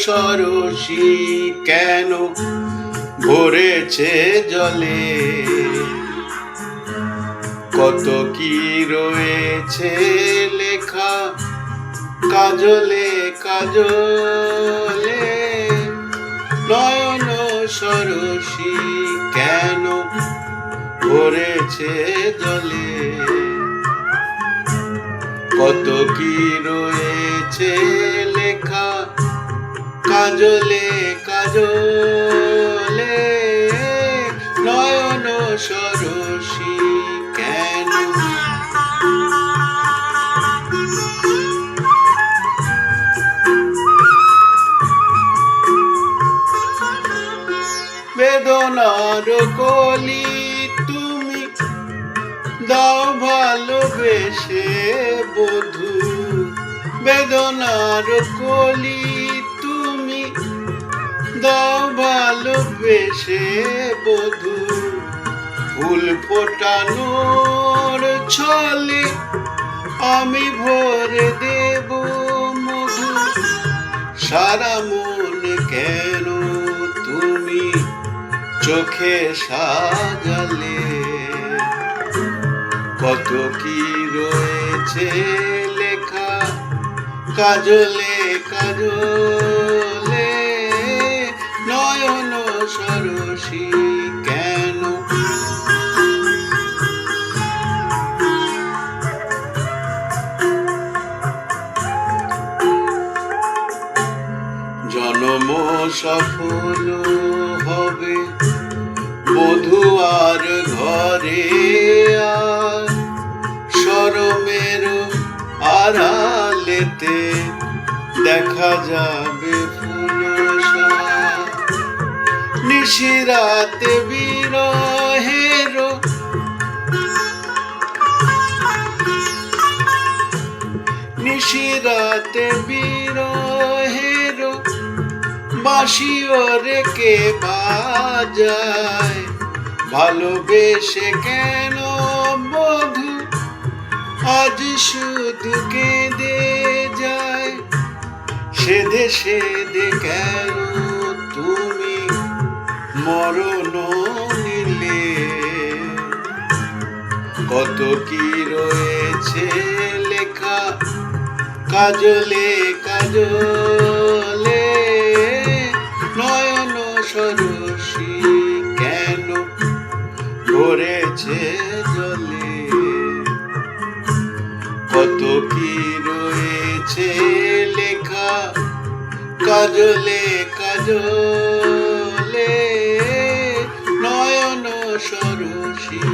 সরসী কেন ভরেছে জলে, কত কি রয়েছে লেখা কাজলে কাজলে। নয়ন সরসী কেন ভরেছে জলে, কত কি রয়েছে লেখা কাজলে কাজলে। নয়ন সরসী কেন। বেদনার কলি তুমি দাও ভালোবেসে বধূ, বেদনার কলি তুমি দাও ভালোবেসে বধূ। ফুল ফোটানোর ছলে আমি ভরে দেব মধু, সারা মন কেন তুমি চোখে সাজালে, কত কি রয়েছে লেখা কাজলে কাজলে। নয়ন সরসী কেন। জন্ম সফল হবে বধূ আর ঘরে, আর শরমের আড়ালেতে দেখা যাবে ফুলশা। নিশিরাতে বিরহের নিশিরাতে বিরহের বাঁশি ওরে কে বাজায়, ভালোবেসে কেন বধূ আজ শুধু কেঁদে যায়। সেধে সেধে কেন তুমি মরণ নিলে, কত কি রয়েছে লেখা কাজলে কাজলে। নয়ন সরসী কেন ভরেছে জলে, কত কি রয়েছে লেখা কাজলে কাজলে। নয়ন সরসী।